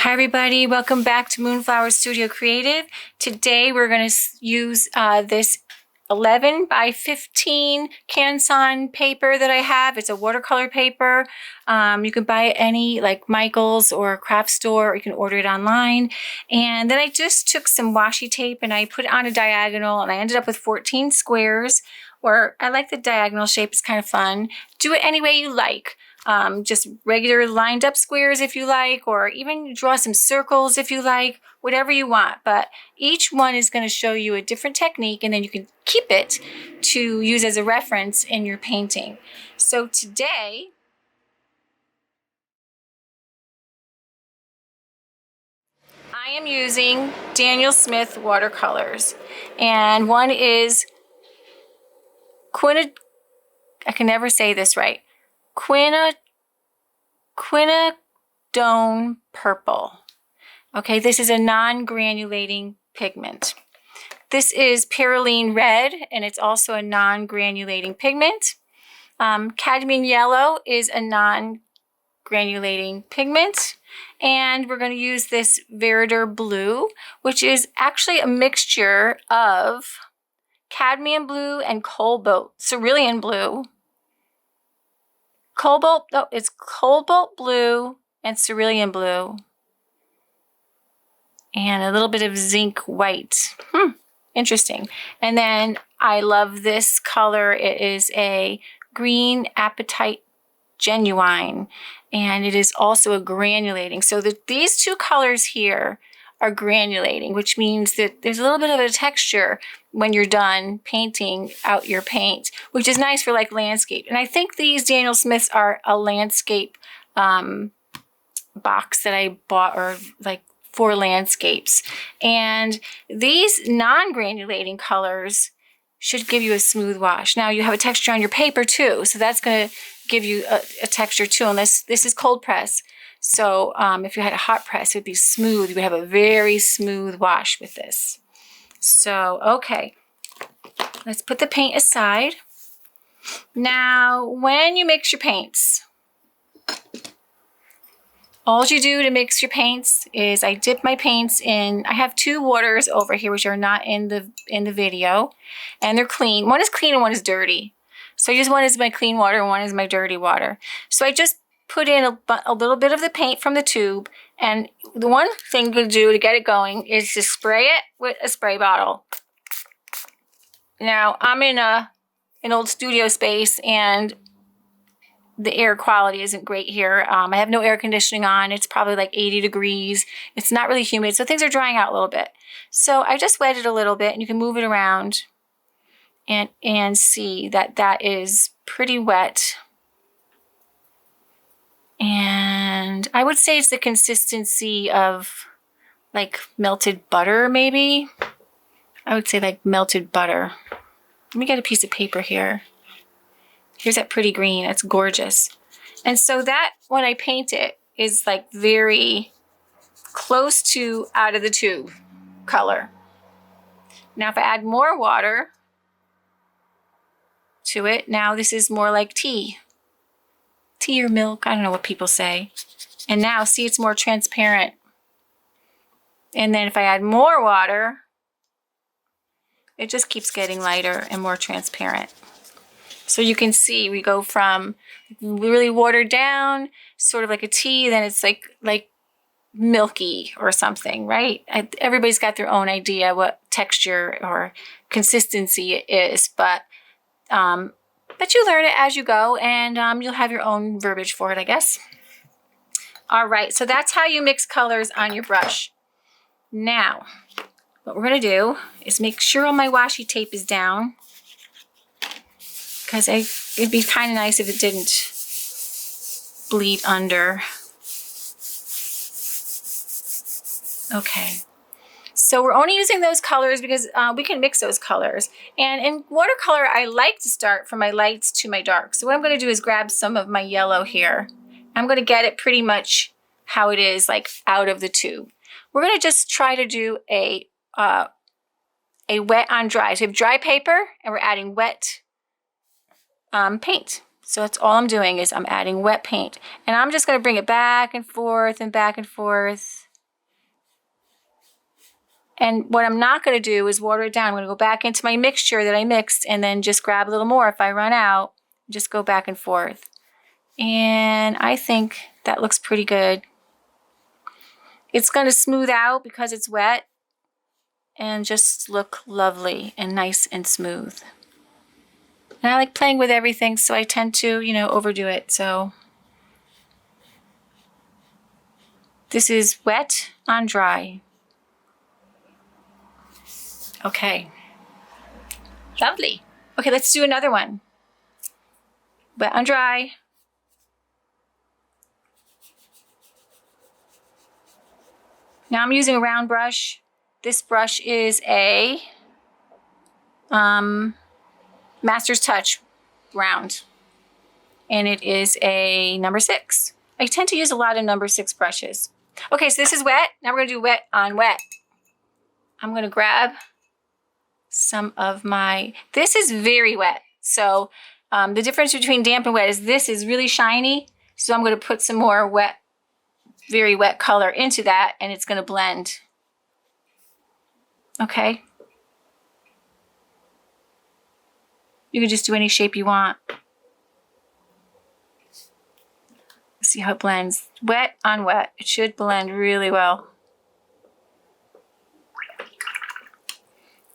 Hi everybody, welcome back to Moonflower Studio Creative. Today we're going to use this 11 by 15 Canson paper that I have. It's a watercolor paper. You can buy it any like Michael's or a craft store, or you can order it online. And then I just took some washi tape and I put it on a diagonal and I ended up with 14 squares, or I like the diagonal shape, it's kind of fun. Do it any way you like. Just regular lined up squares if you like, or even draw some circles if you like, whatever you want. But each one is going to show you a different technique, and then you can keep it to use as a reference in your painting. So today, I am using Daniel Smith watercolors, and one is I can never say this right. Quinacridone purple. Okay, this is a non-granulating pigment. This is Perylene red, and it's also a non-granulating pigment. Cadmium yellow is a non-granulating pigment. And we're going to use this Verdure blue, which is actually a mixture of cadmium blue and cerulean blue. It's cobalt blue and cerulean blue. And a little bit of zinc white. Interesting. And then I love this color. It is a green apatite genuine, and it is also a granulating. So these two colors here are granulating, which means that there's a little bit of a texture when you're done painting out your paint, which is nice for like landscape. And I think these Daniel Smiths are a landscape box that I bought, or like for landscapes. And these non-granulating colors should give you a smooth wash. Now you have a texture on your paper too, so that's going to give you a texture too, unless this is cold press. So if you had a hot press, it would be smooth. You would have a very smooth wash with this. So, okay, let's put the paint aside. Now, when you mix your paints, all you do to mix your paints is I dip my paints in. I have two waters over here, which are not in the video, and they're clean. One is clean and one is dirty. So one is my clean water and one is my dirty water. So I just put in a little bit of the paint from the tube, and the one thing to do to get it going is to spray it with a spray bottle. Now, I'm in an old studio space, and the air quality isn't great here. I have no air conditioning on. It's probably like 80 degrees. It's not really humid, so things are drying out a little bit. So I just wet it a little bit, and you can move it around and see that that is pretty wet. And I would say it's the consistency of like melted butter, maybe. I would say like melted butter. Let me get a piece of paper here. Here's that pretty green. It's gorgeous. And so that, when I paint it, is like very close to out of the tube color. Now if I add more water to it, now this is more like tea. Tea or milk, I don't know what people say. And now see, it's more transparent. And then if I add more water, it just keeps getting lighter and more transparent. So you can see we go from really watered down, sort of like a tea, then it's like milky or something, right? Everybody's got their own idea what texture or consistency it is, but you learn it as you go, and you'll have your own verbiage for it, I guess. All right, so that's how you mix colors on your brush. Now, what we're going to do is make sure all my washi tape is down, because it'd be kind of nice if it didn't bleed under. Okay. So we're only using those colors because we can mix those colors. And in watercolor, I like to start from my lights to my darks. So what I'm going to do is grab some of my yellow here. I'm going to get it pretty much how it is, like out of the tube. We're going to just try to do a wet on dry. So we have dry paper, and we're adding wet paint. So that's all I'm doing, is I'm adding wet paint. And I'm just going to bring it back and forth and back and forth. And what I'm not going to do is water it down. I'm going to go back into my mixture that I mixed and then just grab a little more if I run out. Just go back and forth. And I think that looks pretty good. It's going to smooth out because it's wet and just look lovely and nice and smooth. And I like playing with everything, so I tend to, you know, overdo it. So this is wet on dry. Okay. Lovely. Okay, let's do another one. Wet on dry. Now I'm using a round brush. This brush is a Master's Touch round. And it is a number 6. I tend to use a lot of number 6 brushes. Okay, so this is wet. Now we're going to do wet on wet. I'm going to grab some of my, this is very wet. So the difference between damp and wet is this is really shiny. So I'm going to put some more wet, very wet color into that, and it's going to blend. Okay. You can just do any shape you want. See how it blends. Wet on wet. It should blend really well.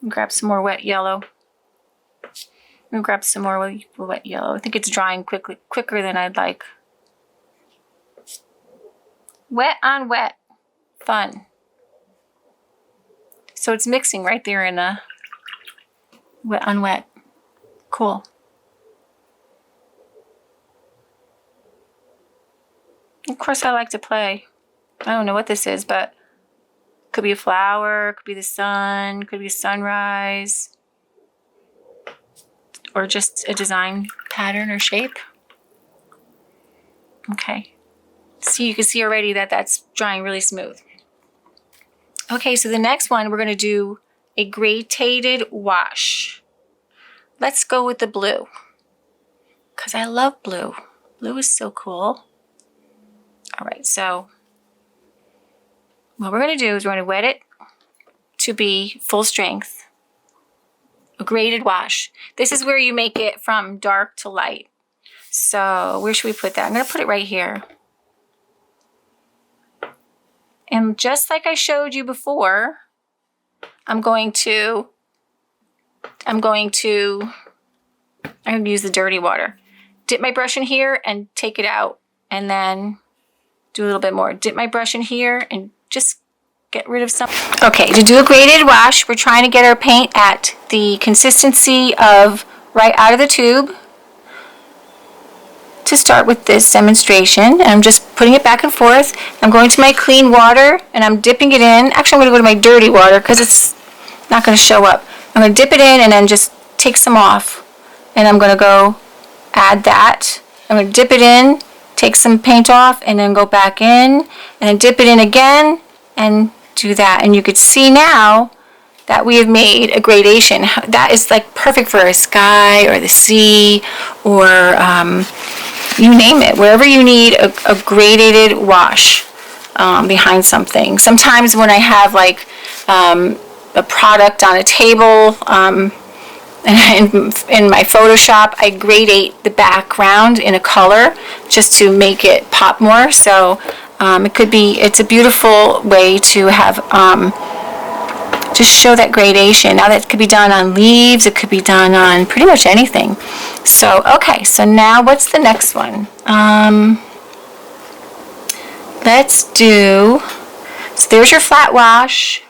Grab some more wet yellow. I'm gonna grab some more wet yellow. I think it's drying quicker than I'd like. Wet on wet. Fun. So it's mixing right there in a wet on wet. Cool. Of course I like to play. I don't know what this is, but it could be a flower, it could be the sun, it could be a sunrise, or just a design pattern or shape. Okay. See, you can see already that that's drying really smooth. Okay, so the next one, we're going to do a gradated wash. Let's go with the blue, because I love blue. Blue is so cool. All right, so what we're going to do is we're going to wet it to be full strength. A graded wash. This is where you make it from dark to light. So where should we put that? I'm going to put it right here. And just like I showed you before, I'm going to use the dirty water. Dip my brush in here and take it out, and then do a little bit more. Dip my brush in here and just get rid of some. Okay, to do a graded wash, we're trying to get our paint at the consistency of right out of the tube. To start with this demonstration, and I'm just putting it back and forth. I'm going to my clean water and I'm dipping it in. Actually, I'm going to go to my dirty water because it's not going to show up. I'm going to dip it in and then just take some off. And I'm going to go add that. I'm going to dip it in, take some paint off, and then go back in, and then dip it in again, and do that. And you could see now that we have made a gradation. That is like perfect for a sky or the sea or you name it, wherever you need a gradated wash behind something. Sometimes when I have like a product on a table in my Photoshop, I gradate the background in a color just to make it pop more. So it's a beautiful way to have just show that gradation. Now that could be done on leaves, it could be done on pretty much anything. So, okay, so now what's the next one? Let's do, so there's your flat wash.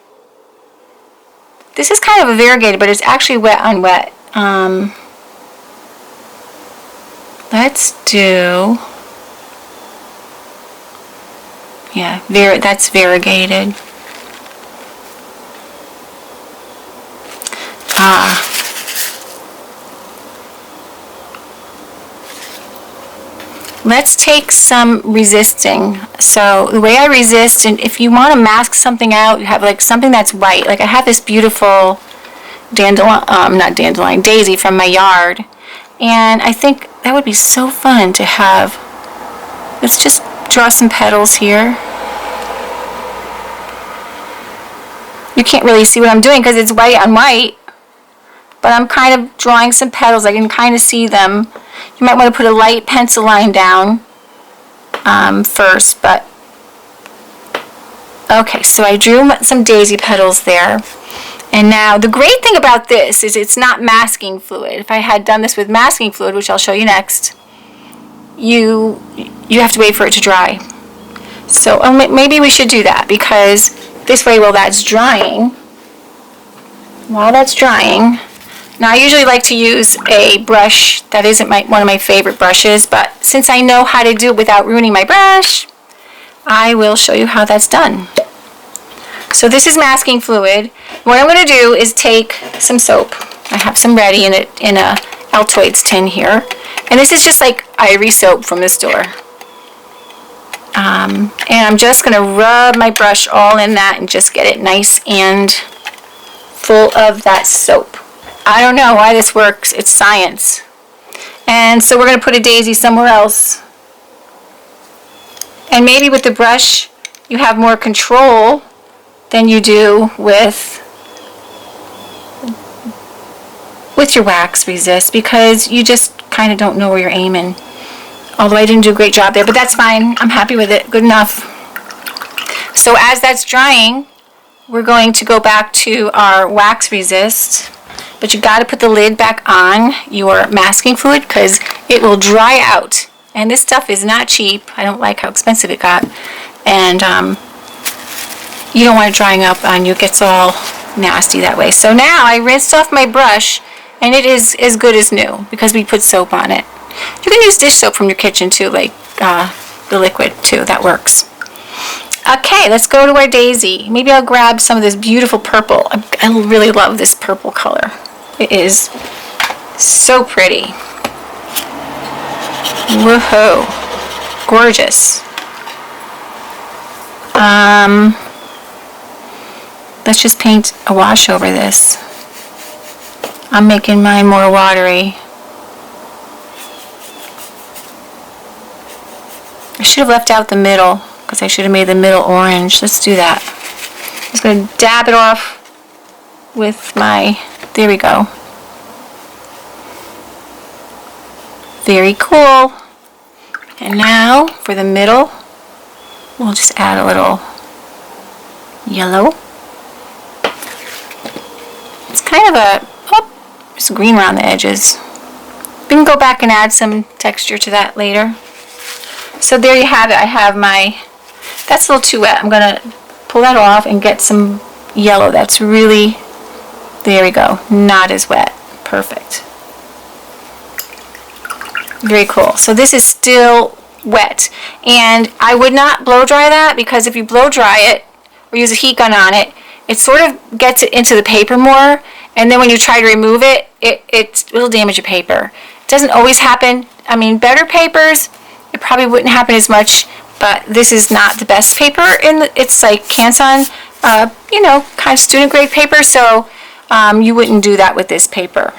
This is kind of a variegated, but it's actually wet on wet. Let's do, yeah, that's variegated. Let's take some resisting. So the way I resist, and if you want to mask something out, you have like something that's white. Like I have this beautiful daisy from my yard, and I think that would be so fun to have. Let's just draw some petals here. You can't really see what I'm doing because it's white on white. But I'm kind of drawing some petals. I can kind of see them. You might want to put a light pencil line down first, but okay, so I drew some daisy petals there. And now the great thing about this is it's not masking fluid. If I had done this with masking fluid, which I'll show you next, you have to wait for it to dry. So maybe we should do that, because this way while that's drying, now I usually like to use a brush that isn't one of my favorite brushes, but since I know how to do it without ruining my brush, I will show you how that's done. So this is masking fluid. What I'm going to do is take some soap. I have some ready in a Altoids tin here. And this is just like Ivory soap from the store. And I'm just going to rub my brush all in that and just get it nice and full of that soap. I don't know why this works. It's science. And so we're going to put a daisy somewhere else. And maybe with the brush you have more control than you do with your wax resist, because you just kind of don't know where you're aiming. Although I didn't do a great job there, but that's fine. I'm happy with it. Good enough. So as that's drying, we're going to go back to our wax resist, but you got to put the lid back on your masking fluid because it will dry out. And this stuff is not cheap. I don't like how expensive it got. And you don't want it drying up on you. It gets all nasty that way. So now I rinsed off my brush, and it is as good as new because we put soap on it. You can use dish soap from your kitchen too, like the liquid too. That works. Okay, let's go to our daisy. Maybe I'll grab some of this beautiful purple. I really love this purple color. It is so pretty. Woohoo. Gorgeous. Let's just paint a wash over this. I'm making mine more watery. I should have left out the middle because I should have made the middle orange. Let's do that. I'm just going to dab it off with my, there we go. Very cool. And now for the middle, we'll just add a little yellow. It's kind of a, oh, there's green around the edges. We can go back and add some texture to that later. So there you have it. I have my, that's a little too wet. I'm going to pull that off and get some yellow. That's really, there we go. Not as wet. Perfect. Very cool. So this is still wet. And I would not blow dry that, because if you blow dry it or use a heat gun on it, it sort of gets it into the paper more. And then when you try to remove it, it'll damage your paper. It doesn't always happen. I mean, better papers, it probably wouldn't happen as much, but this is not the best paper. It's like Canson, you know, kind of student grade paper, so you wouldn't do that with this paper.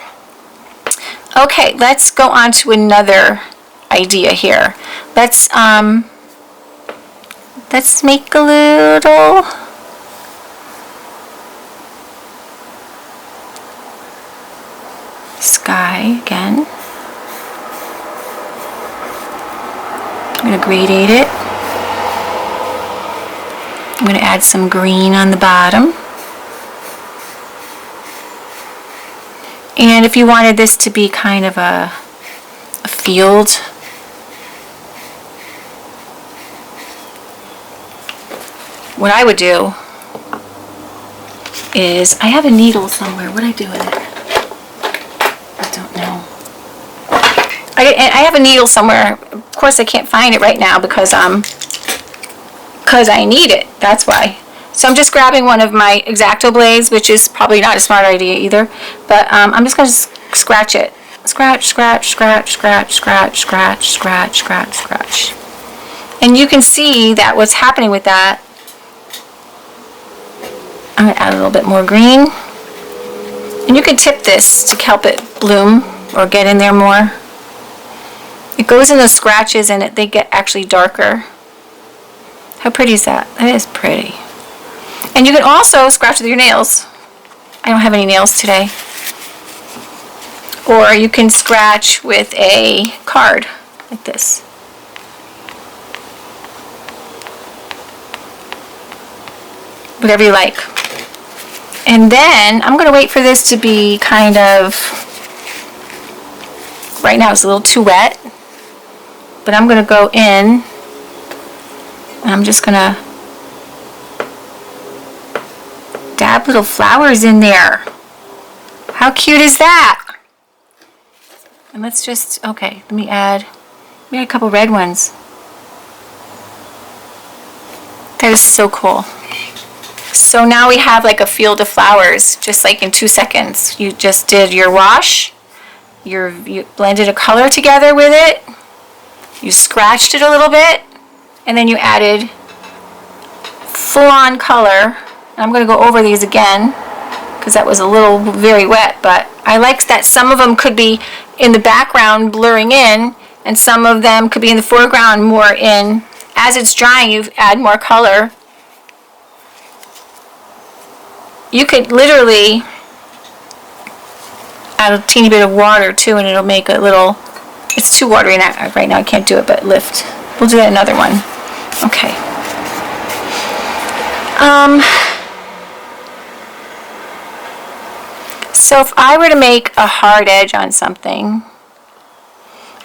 Okay, let's go on to another idea here. Let's make a little sky again. I'm going to gradate it. I'm going to add some green on the bottom. And if you wanted this to be kind of a field, what I would do is, I have a needle somewhere. What did I do with it? I don't know. I have a needle somewhere. Of course I can't find it right now because I need it. That's why. So I'm just grabbing one of my X-Acto blades, which is probably not a smart idea either. But I'm just going to scratch it. Scratch, scratch, scratch, scratch, scratch, scratch, scratch, scratch, scratch. And you can see that what's happening with that. I'm going to add a little bit more green. And you can tip this to help it bloom or get in there more. It goes in the scratches and they get actually darker. How pretty is that? That is pretty. And you can also scratch with your nails. I don't have any nails today. Or you can scratch with a card like this. Whatever you like. And then I'm going to wait for this to be kind of, right now it's a little too wet, but I'm going to go in and I'm just going to dab little flowers in there. How cute is that? And let's just, okay, let me add a couple red ones. That is so cool. So now we have like a field of flowers, just like in 2 seconds. You just did your wash, you blended a color together with it, you scratched it a little bit, and then you added full-on color. And I'm going to go over these again because that was a little very wet, but I like that some of them could be in the background blurring in, and some of them could be in the foreground more in. As it's drying, you add more color. You could literally add a teeny bit of water too, and it'll make a little, it's too watery right now, I can't do it, but lift. We'll do another one. Okay. So if I were to make a hard edge on something,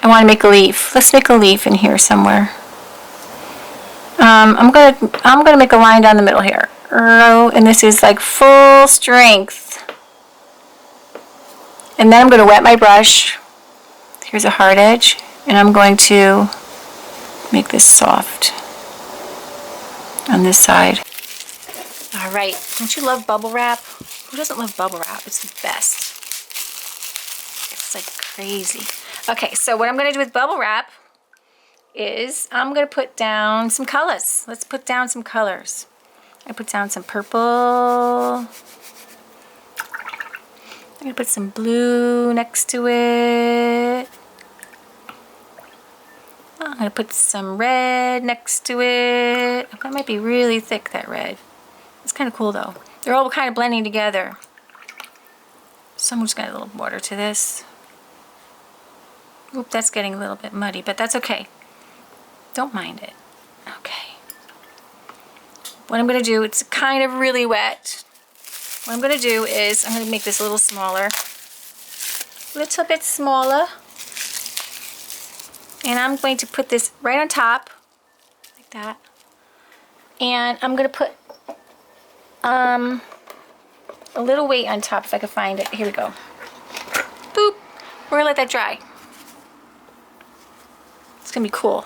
I want to make a leaf. Let's make a leaf in here somewhere. I'm gonna make a line down the middle here. And this is like full strength. And then I'm going to wet my brush. Here's a hard edge. And I'm going to make this soft on this side. Alright, don't you love bubble wrap? Who doesn't love bubble wrap? It's the best. It's like crazy. Okay, so what I'm going to do with bubble wrap is I'm going to put down some colors. Let's put down some colors. I put down some purple. I'm going to put some blue next to it. I'm going to put some red next to it. That might be really thick, that red. It's kind of cool though. They're all kind of blending together. So I'm just going to add a little water to this. Oop, that's getting a little bit muddy, but that's okay. Don't mind it. Okay. What I'm going to do, it's kind of really wet. What I'm going to do is I'm going to make this a little smaller. A little bit smaller. And I'm going to put this right on top, like that. And I'm going to put a little weight on top if I can find it. Here we go. Boop. We're going to let that dry. It's going to be cool.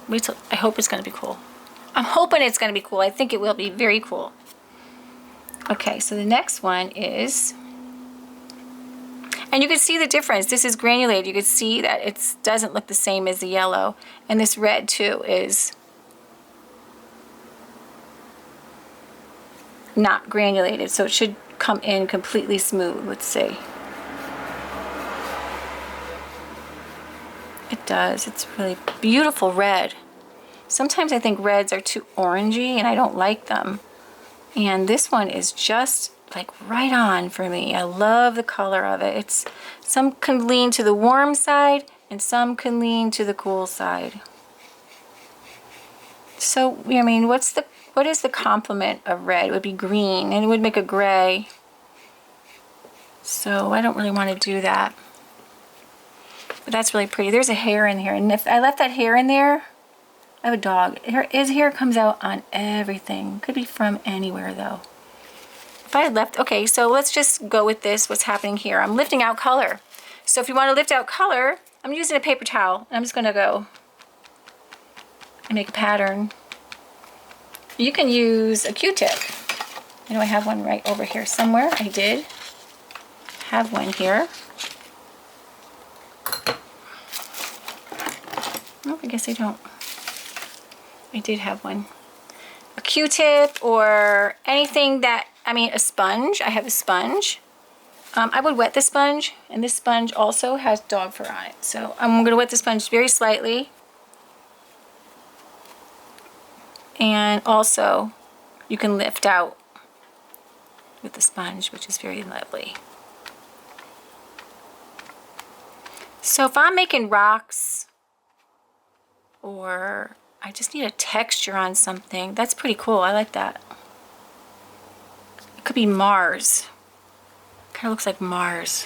Wait till, I hope it's going to be cool. I'm hoping it's going to be cool. I think it will be very cool. Okay, so the next one is, and you can see the difference. This is granulated. You can see that it doesn't look the same as the yellow. And this red too is not granulated. So it should come in completely smooth. Let's see. It does. It's really beautiful red. Sometimes I think reds are too orangey and I don't like them. And this one is just like right on for me. I love the color of it. It's, some can lean to the warm side and some can lean to the cool side. So, I mean, what is the complement of red? It would be green and it would make a gray. So I don't really want to do that. But that's really pretty. There's a hair in here. And if I left that hair in there, I have a dog. His hair comes out on everything. Could be from anywhere though. If I had left, okay, so let's just go with this, what's happening here. I'm lifting out color. So if you want to lift out color, I'm using a paper towel. I'm just going to go and make a pattern. You can use a Q-tip. I know I have one right over here somewhere. I did have one here. Oh, I guess I don't. I did have one. A Q-tip or anything that, I mean, a sponge. I have a sponge. I would wet the sponge, and this sponge also has dog fur on it. So I'm going to wet the sponge very slightly. And also, you can lift out with the sponge, which is very lovely. So if I'm making rocks, or I just need a texture on something, that's pretty cool. I like that. It could be Mars. Kind of looks like Mars.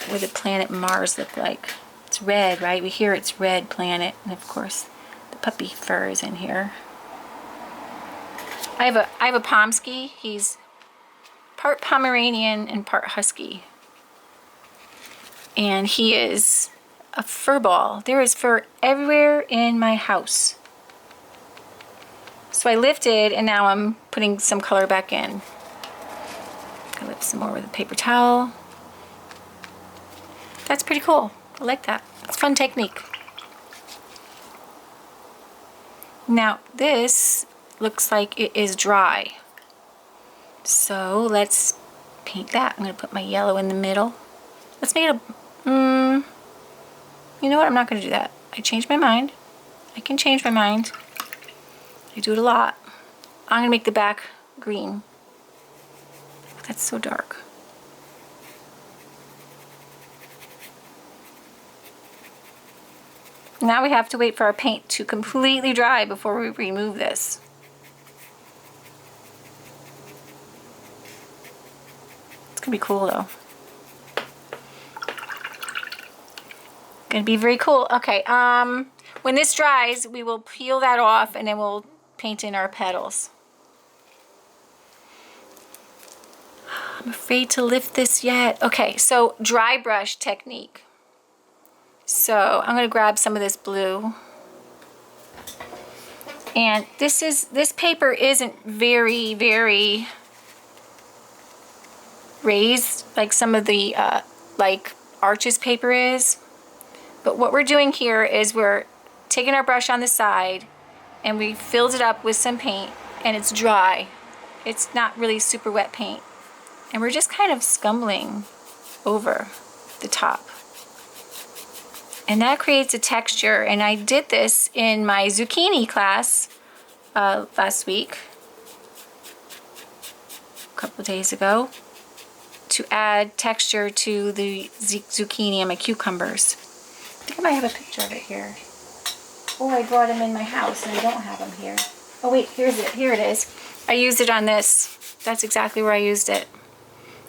What would the planet Mars look like? It's red, right? We hear it's red planet, and of course the puppy fur is in here. I have a Pomsky. He's part Pomeranian and part Husky. And he is a fur ball. There is fur everywhere in my house. So I lifted, and now I'm putting some color back in. I'll lift some more with a paper towel. That's pretty cool. I like that. It's a fun technique. Now this looks like it is dry. So let's paint that. I'm going to put my yellow in the middle. Let's make it a... you know what? I'm not going to do that. I changed my mind. I can change my mind. I do it a lot. I'm going to make the back green. That's so dark. Now we have to wait for our paint to completely dry before we remove this. It's going to be cool though. Gonna be very cool. Okay, when this dries, we will peel that off and then we'll paint in our petals. I'm afraid to lift this yet. Okay, so dry brush technique. So I'm gonna grab some of this blue. And this paper isn't very, very raised like some of the like Arches paper is. But what we're doing here is we're taking our brush on the side and we filled it up with some paint, and it's dry. It's not really super wet paint. And we're just kind of scumbling over the top. And that creates a texture. And I did this in my zucchini class last week, a couple of days ago, to add texture to the zucchini and my cucumbers. I think I might have a picture of it here. Oh, I brought them in my house and I don't have them here. Oh wait, here's it. Here it is. I used it on this. That's exactly where I used it.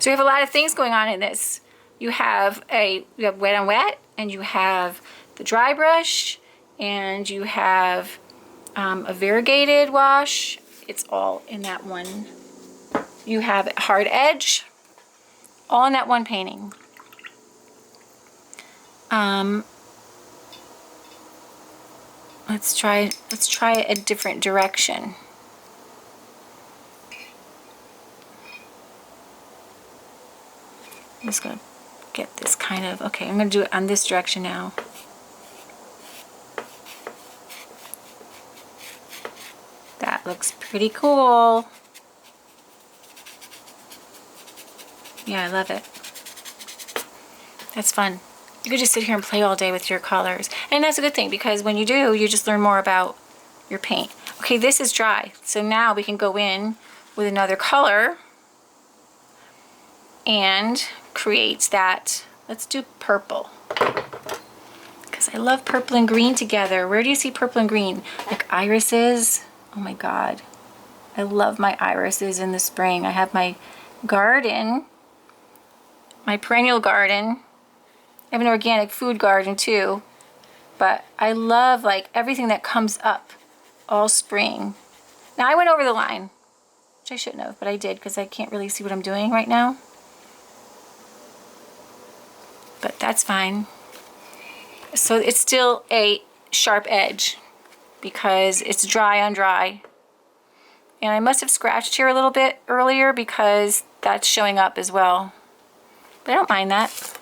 So you have a lot of things going on in this. You have wet on wet, and you have the dry brush, and you have a variegated wash. It's all in that one. You have hard edge, all in that one painting. Let's try a different direction. I'm just gonna get this kind of, okay, I'm gonna do it on this direction now. That looks pretty cool. Yeah, I love it. That's fun. You could just sit here and play all day with your colors. And that's a good thing, because when you do, you just learn more about your paint. Okay, this is dry. So now we can go in with another color and create that. Let's do purple, because I love purple and green together. Where do you see purple and green? Like irises. Oh my God. I love my irises in the spring. I have my garden, my perennial garden. I have an organic food garden too, but I love like everything that comes up all spring. Now I went over the line, which I shouldn't have, but I did because I can't really see what I'm doing right now. But that's fine. So it's still a sharp edge because it's dry on dry. And I must have scratched here a little bit earlier because that's showing up as well. But I don't mind that.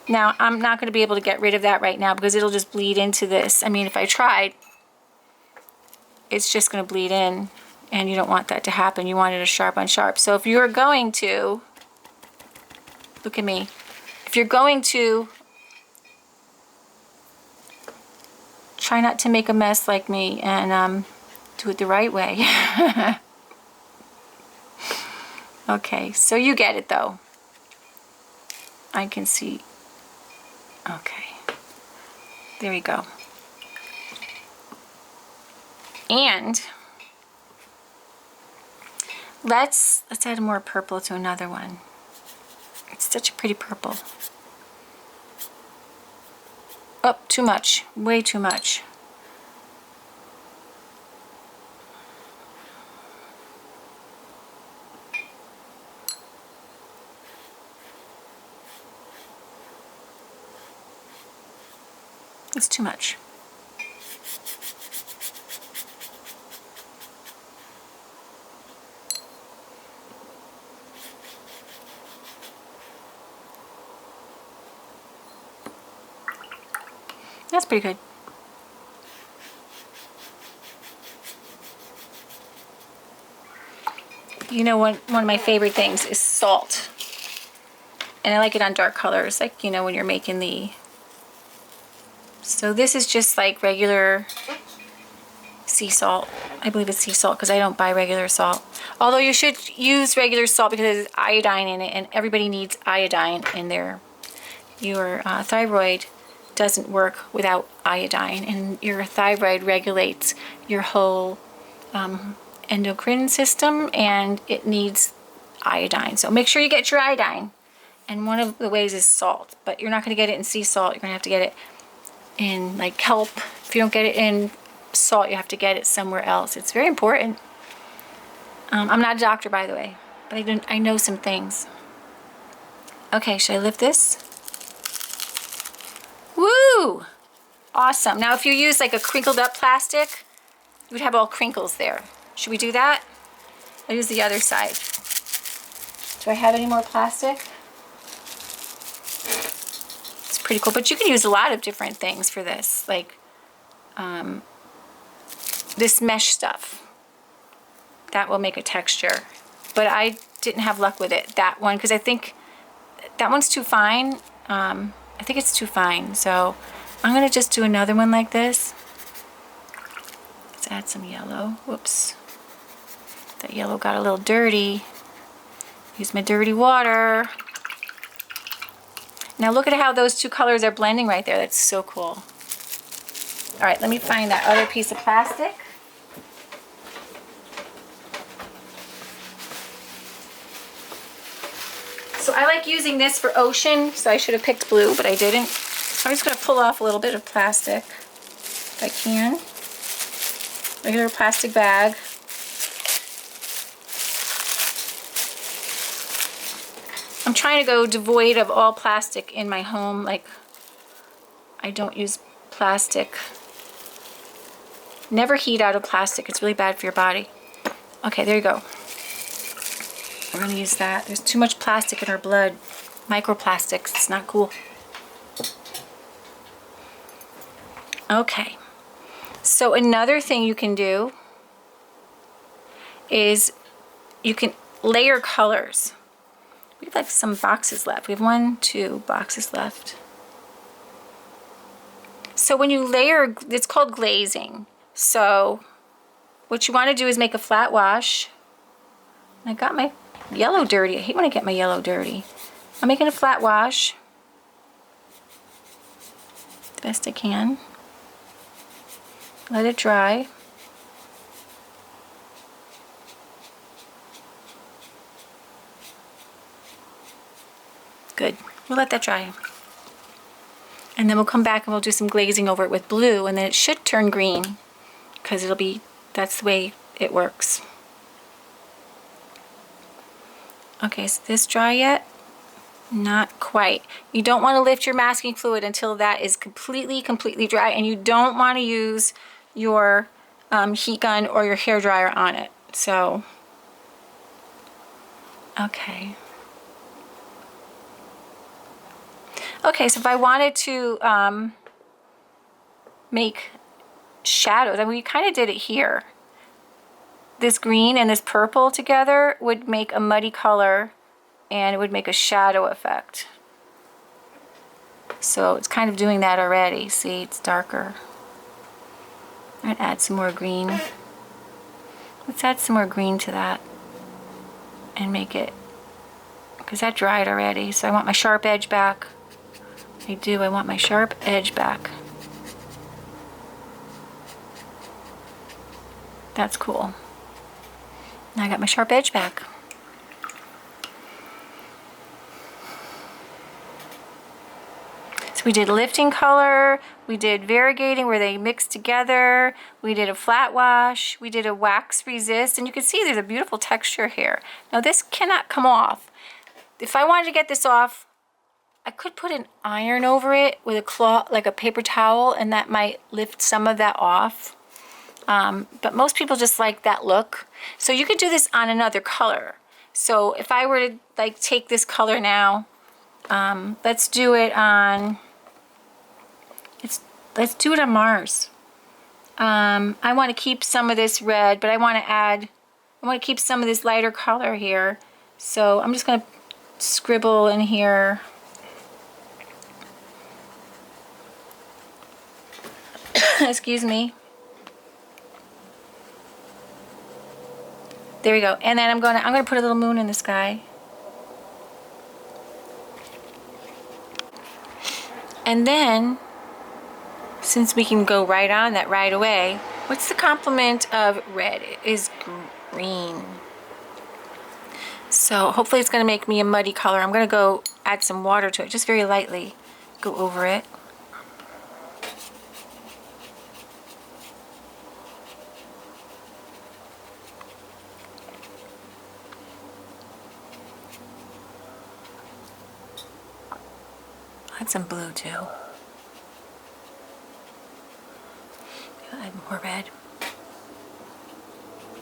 Now, I'm not going to be able to get rid of that right now because it'll just bleed into this. I mean, if I tried, it's just going to bleed in, and you don't want that to happen. You want it a sharp on sharp. So if you're going to, look at me, if you're going to try not to make a mess like me and do it the right way. Okay, so you get it though. I can see. Okay, there we go. And let's add more purple to another one. It's such a pretty purple. Oh, too much, way too much. It's too much. That's pretty good. You know, one of my favorite things is salt. And I like it on dark colors, like, you know, when you're making the... So this is just like regular sea salt. I believe it's sea salt because I don't buy regular salt. Although you should use regular salt because there's iodine in it, and everybody needs iodine in their... Your thyroid doesn't work without iodine, and your thyroid regulates your whole endocrine system, and it needs iodine. So make sure you get your iodine. And one of the ways is salt, but you're not going to get it in sea salt. You're going to have to get it in like kelp. If you don't get it in salt, you have to get it somewhere else. It's very important. I'm not a doctor, by the way, but I know some things. Okay, should I lift this? Woo! Awesome. Now if you use like a crinkled up plastic, you would have all crinkles there. Should we do that? I'll use the other side. Do I have any more plastic? It's pretty cool, but you can use a lot of different things for this, like this mesh stuff. That will make a texture, but I didn't have luck with it, that one, because I think that one's too fine. I think it's too fine, so I'm gonna just do another one like this. Let's add some yellow. Whoops, that yellow got a little dirty. Use my dirty water. Now look at how those two colors are blending right there. That's so cool. All right, let me find that other piece of plastic. So I like using this for ocean, so I should have picked blue, but I didn't. So I'm just gonna pull off a little bit of plastic if I can. Regular plastic bag. I'm trying to go devoid of all plastic in my home. Like, I don't use plastic. Never heat out of plastic. It's really bad for your body. Okay, there you go. We're gonna use that. There's too much plastic in our blood. Microplastics, it's not cool. Okay, so another thing you can do is you can layer colors. We have like some boxes left. We have 2 boxes left. So when you layer, it's called glazing. So what you want to do is make a flat wash. I got my yellow dirty. I hate when I get my yellow dirty. I'm making a flat wash the best I can. Let it dry. Good. We'll let that dry. And then we'll come back and we'll do some glazing over it with blue, and then it should turn green because it'll be, that's the way it works. Okay, is this dry yet? Not quite. You don't want to lift your masking fluid until that is completely dry, and you don't want to use your heat gun or your hair dryer on it. So, okay. Okay, so if I wanted to make shadows, I mean, we kind of did it here. This green and this purple together would make a muddy color, and it would make a shadow effect. So it's kind of doing that already. See, it's darker. I'm gonna add some more green. Let's add some more green to that. and make it, because that dried already, so I want my sharp edge back. I do, I want my sharp edge back. That's cool. Now I got my sharp edge back. So we did lifting color, we did variegating where they mixed together, we did a flat wash, we did a wax resist, and you can see there's a beautiful texture here. Now this cannot come off. If I wanted to get this off, I could put an iron over it with a cloth, like a paper towel, and that might lift some of that off. But most people just like that look. So you could do this on another color. So if I were to like take this color now, let's do it on, let's do it on Mars. I want to keep some of this red, but I want to keep some of this lighter color here. So I'm just going to scribble in here. Excuse me. There we go. And then I'm gonna put a little moon in the sky. And then, since we can go right on that right away, what's the complement of red? It is green. So hopefully it's gonna make me a muddy color. I'm gonna go add some water to it, just very lightly. Go over it. Add some blue too. Add more red.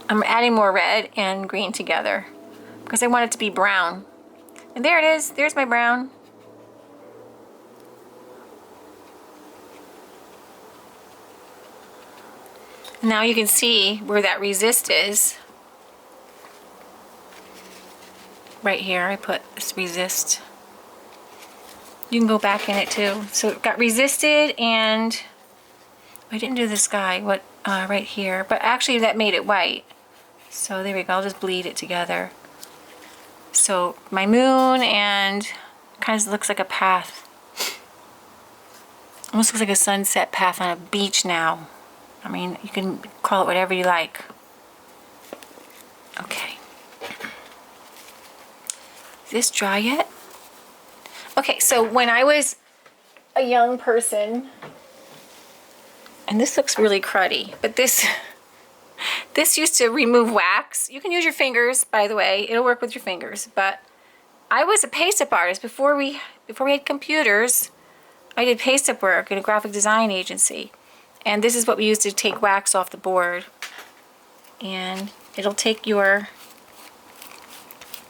I'm adding more red and green together because I want it to be brown. And there it is. There's my brown. Now you can see where that resist is. Right here, I put this resist. You can go back in it too. So it got resisted, and I didn't do the sky, right here, but actually that made it white. So there we go, I'll just bleed it together. So my moon, and kind of looks like a path. Almost looks like a sunset path on a beach now. I mean, you can call it whatever you like. Okay. Is this dry yet? Okay, so when I was a young person, and this looks really cruddy, but this used to remove wax. You can use your fingers, by the way. It'll work with your fingers. But I was a paste-up artist before we had computers. I did paste-up work in a graphic design agency, and this is what we used to take wax off the board. And it'll take your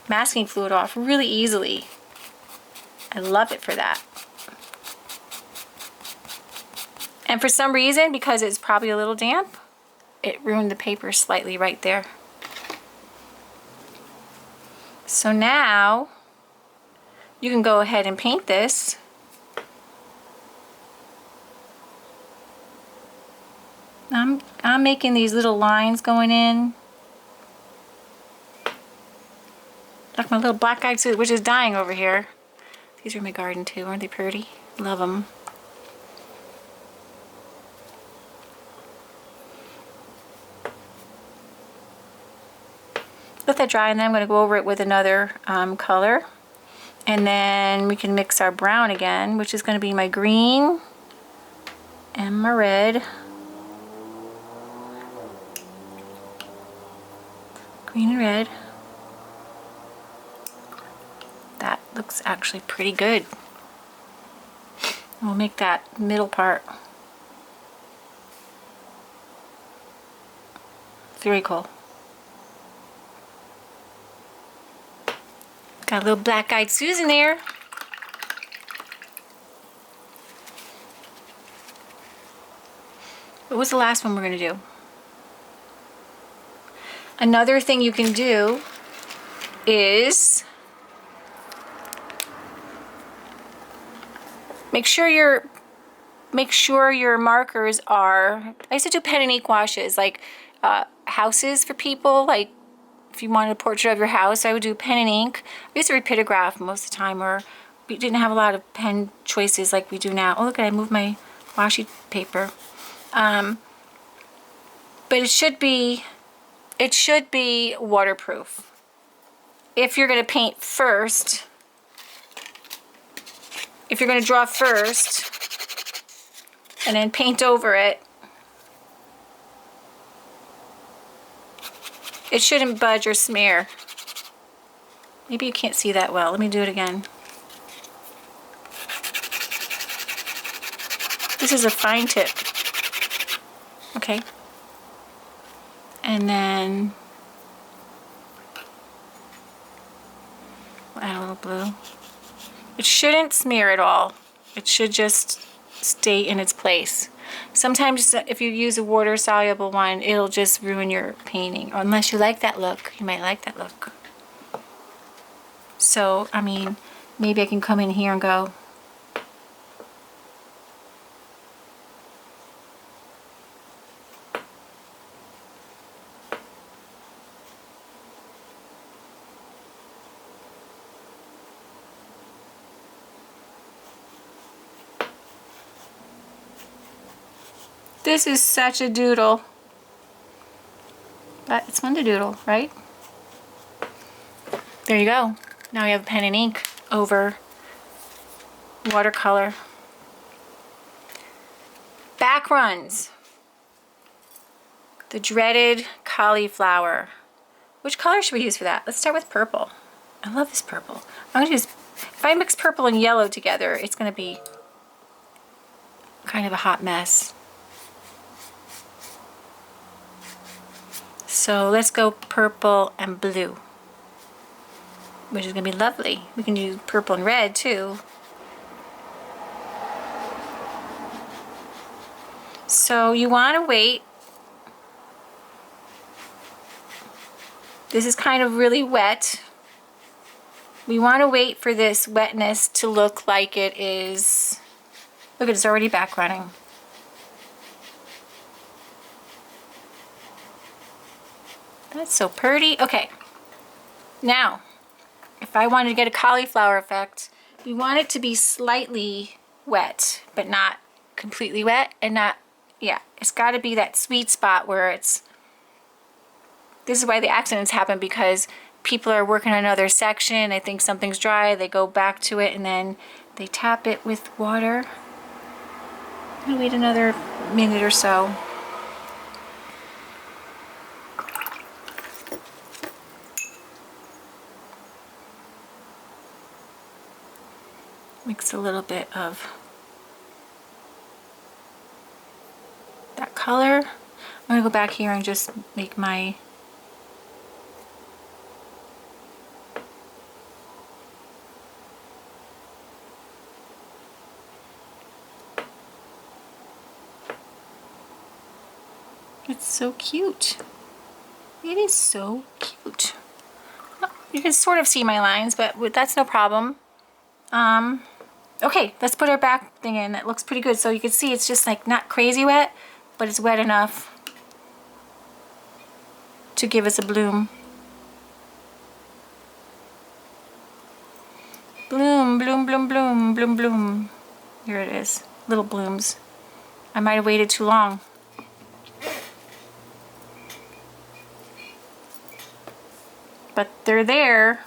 masking fluid off really easily. I love it for that. And for some reason, because it's probably a little damp, it ruined the paper slightly right there. So now you can go ahead and paint this. I'm making these little lines going in. Like my little black-eyed suit, which is dying over here. These are in my garden too, aren't they pretty? Love them. Let that dry, and then I'm going to go over it with another color. And then we can mix our brown again, which is going to be my green and my red. Green and red. That looks actually pretty good. We'll make that middle part. Very cool. Got a little black-eyed Susan there. What was the last one we're going to do? Another thing you can do is make sure your markers are, I used to do pen and ink washes, like houses for people, like if you wanted a portrait of your house, I would do pen and ink. I used to read Pitograph most of the time, or we didn't have a lot of pen choices like we do now. Oh, look, I moved my washi paper. But it should be waterproof. If you're going to paint first, if you're going to draw first and then paint over it, it shouldn't budge or smear. Maybe you can't see that well. Let me do it again. This is a fine tip. Okay. And then add a little blue. It shouldn't smear at all. It should just stay in its place. Sometimes if you use a water soluble one, it'll just ruin your painting. Or unless you like that look, you might like that look. So, I mean, maybe I can come in here and go, this is such a doodle. But it's fun to doodle, right? There you go. Now we have pen and ink over watercolor. Back runs. The dreaded cauliflower. Which color should we use for that? Let's start with purple. I love this purple. I'm gonna use, if I mix purple and yellow together, it's gonna be kind of a hot mess. So let's go purple and blue, which is going to be lovely. We can use purple and red too. So you want to wait. This is kind of really wet. We want to wait for this wetness to look like it is. Look, it's already back running. That's so pretty. Okay. Now, if I wanted to get a cauliflower effect, we want it to be slightly wet, but not completely wet, and not, yeah, it's got to be that sweet spot where it's, this is why the accidents happen, because people are working on another section, they think something's dry, they go back to it, and then they tap it with water. I'm gonna wait another minute or so. Mix a little bit of that color. I'm going to go back here and just make my it's so cute. It is so cute. You can sort of see my lines, but that's no problem. Okay, let's put our back thing in. That looks pretty good. So you can see it's just like not crazy wet, but it's wet enough to give us a bloom. Bloom, bloom, bloom, bloom, bloom, bloom. Here it is, little blooms. I might have waited too long. But they're there.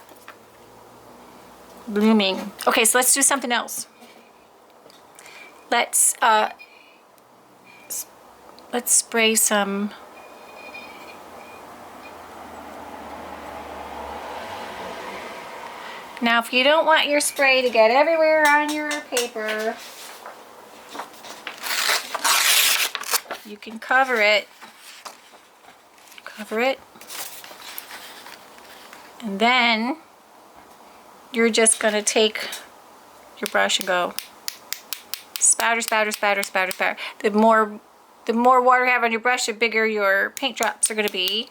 Blooming. Okay, so let's do something else. Let's spray some now. If you don't want your spray to get everywhere on your paper, you can cover it, and then you're just gonna take your brush and go spatter, spatter, spatter, spatter, spatter. The more water you have on your brush, the bigger your paint drops are gonna be.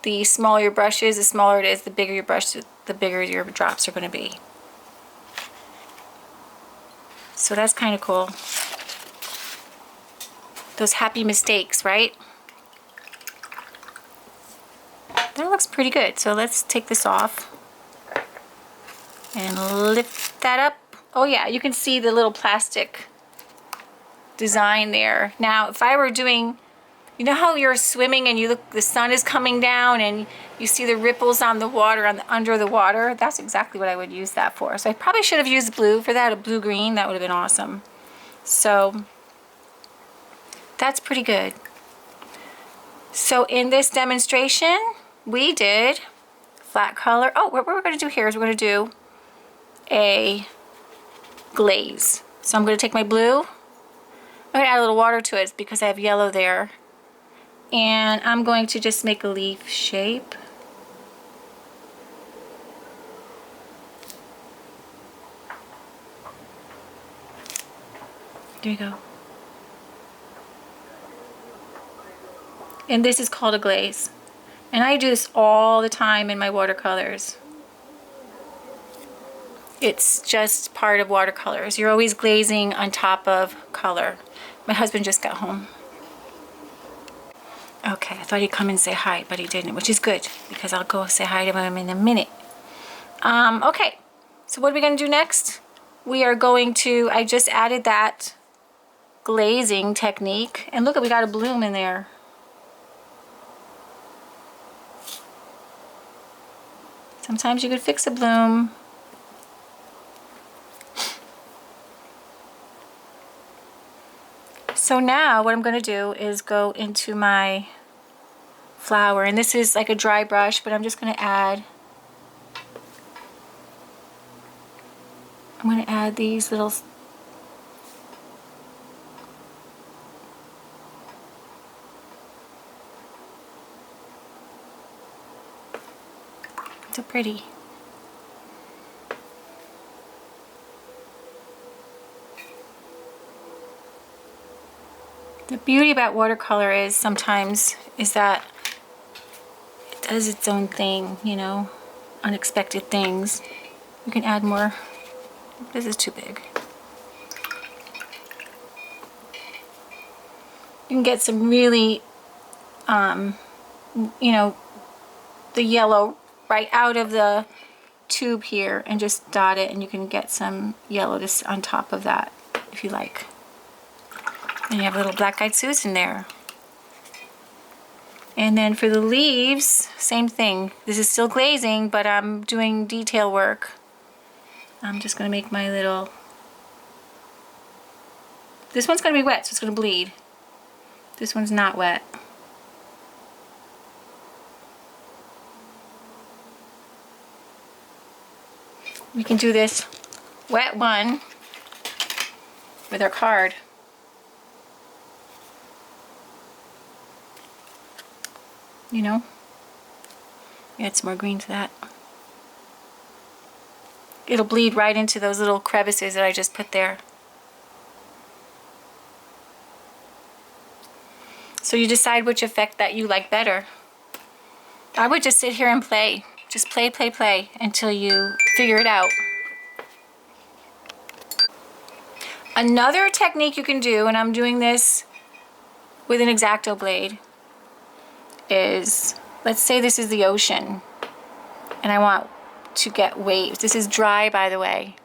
The smaller your brush is, the smaller it is. The bigger your brush, the bigger your drops are gonna be. So that's kind of cool. Those happy mistakes, right? That looks pretty good. So let's take this off and lift that up. Oh yeah, you can see the little plastic design there. Now, if I were doing, you know how you're swimming and you look, the sun is coming down and you see the ripples on the water, under the water? That's exactly what I would use that for. So I probably should have used blue for that, a blue-green. That would have been awesome. So that's pretty good. So in this demonstration, we did flat color. Oh, what we're going to do here is we're going to do a glaze. So I'm going to take my blue. I'm going to add a little water to it because I have yellow there. And I'm going to just make a leaf shape. There you go. And this is called a glaze. And I do this all the time in my watercolors. It's just part of watercolors. You're always glazing on top of color. My husband just got home. Okay, I thought he'd come and say hi, but he didn't, which is good because I'll go say hi to him in a minute. Okay, so what are we going to do next? We are going to, I just added that glazing technique, and look, we got a bloom in there. Sometimes you could fix a bloom. So now what I'm going to do is go into my flower, and this is like a dry brush, but I'm just going to add, these little so pretty. The beauty about watercolor is sometimes that it does its own thing, you know, unexpected things. You can add more. This is too big. You can get some really, you know, the yellow right out of the tube here and just dot it, and you can get some yellow just on top of that if you like. And you have a little black-eyed Susan there. And then for the leaves, same thing. This is still glazing, but I'm doing detail work. I'm just going to make my little... This one's going to be wet, so it's going to bleed. This one's not wet. We can do this wet one with our card. You know? Add some more green to that. It'll bleed right into those little crevices that I just put there. So you decide which effect that you like better. I would just sit here and play. Just play, play, play until you figure it out. Another technique you can do, and I'm doing this with an X-Acto blade, is, let's say this is the ocean and I want to get waves. This is dry, by the way.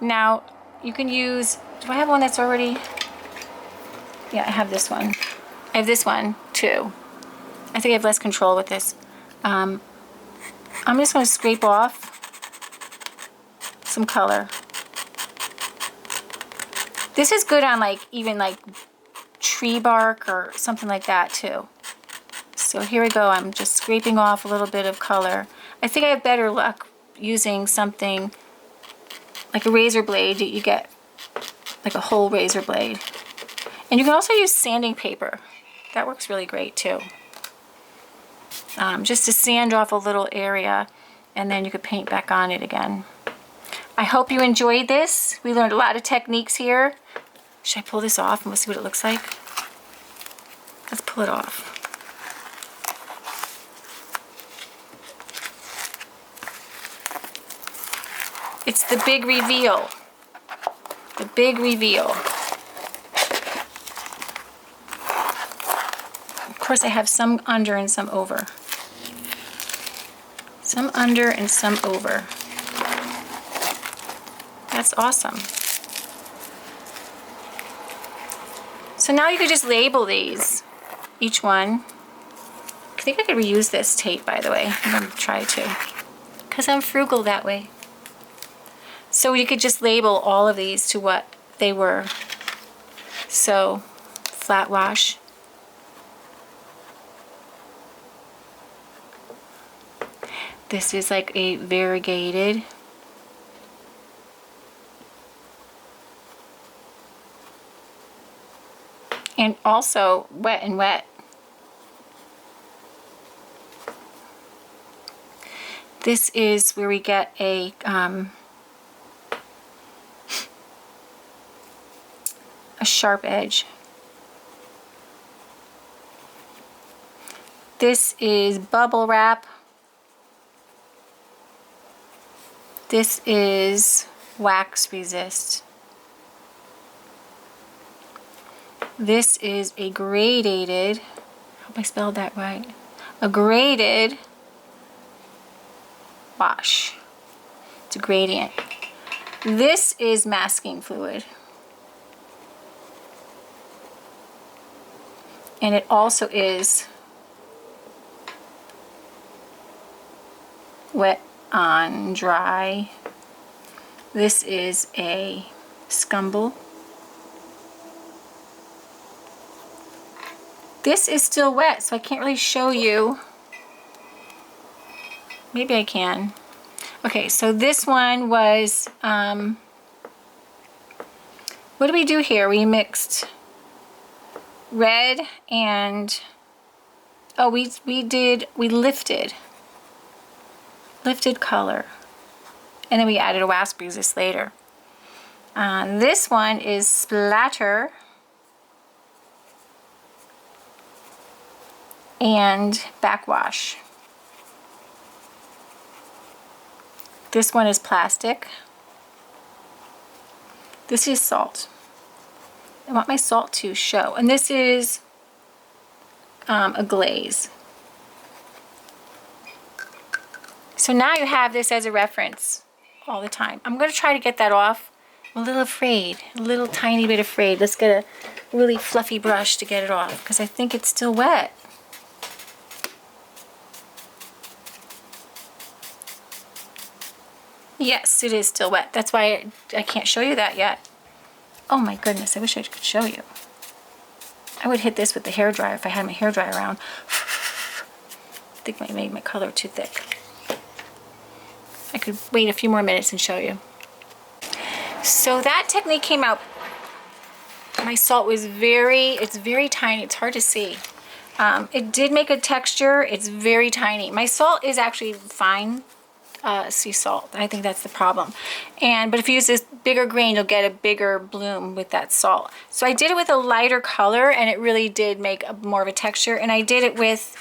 Now you can use, do I have one that's already, yeah, I have this one. I have this one too. I think I have less control with this. I'm just going to scrape off some color. This is good on like even like tree bark or something like that too. So here we go, I'm just scraping off a little bit of color. I think I have better luck using something like a razor blade. You get like a whole razor blade. And you can also use sanding paper. That works really great too. Just to sand off a little area, and then you could paint back on it again. I hope you enjoyed this. We learned a lot of techniques here. Should I pull this off and we'll see what it looks like? Let's pull it off. It's the big reveal. The big reveal. Of course, I have some under and some over. Some under and some over. That's awesome. So now you could just label these, each one. I think I could reuse this tape, by the way. I'm gonna try to, because I'm frugal that way. So you could just label all of these to what they were. So, flat wash. This is like a variegated. And also wet and wet. This is where we get a sharp edge. This is bubble wrap. This is wax resist. This is a gradated, I hope I spelled that right, a graded wash. It's a gradient. This is masking fluid. And it also is wet on dry. This is a Scumbling. This is still wet, so I can't really show you. Maybe I can. Okay, so this one was, what did we do here? We mixed red and, oh, we lifted color. And then we added a wax resist later. This one is Splatter and backwash. This one is plastic. This is salt. I want my salt to show. And this is a glaze. So now you have this as a reference all the time. I'm going to try to get that off. I'm a little afraid, a little tiny bit afraid. Let's get a really fluffy brush to get it off because I think it's still wet. Yes, it is still wet. That's why I can't show you that yet. Oh my goodness, I wish I could show you. I would hit this with the hairdryer if I had my hairdryer around. I think I made my color too thick. I could wait a few more minutes and show you. So that technique came out. My salt was it's very tiny. It's hard to see. It did make a texture. It's very tiny. My salt is actually fine sea salt. I think that's the problem. But if you use this bigger grain, you'll get a bigger bloom with that salt. So I did it with a lighter color, and it really did make more of a texture. And I did it with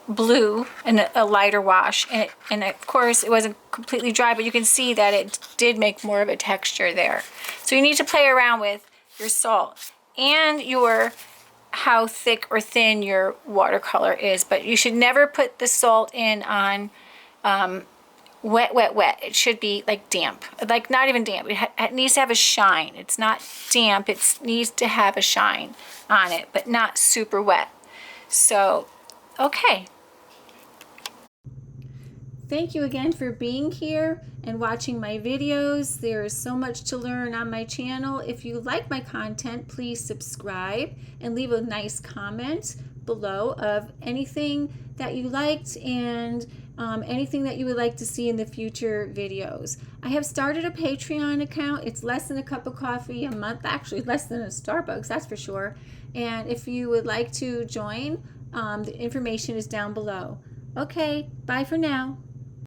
blue and a lighter wash. And of course, it wasn't completely dry, but you can see that it did make more of a texture there. So you need to play around with your salt and how thick or thin your watercolor is. But you should never put the salt in on wet, wet, wet. It should be like damp, like not even damp. It needs to have a shine. It's not damp. It needs to have a shine on it, but not super wet. So, okay. Thank you again for being here and watching my videos. There is so much to learn on my channel. If you like my content, please subscribe and leave a nice comment below of anything that you liked and anything that you would like to see in the future videos. I have started a Patreon account. It's less than a cup of coffee a month, actually less than a Starbucks, that's for sure. And if you would like to join, the information is down below. Okay, bye for now.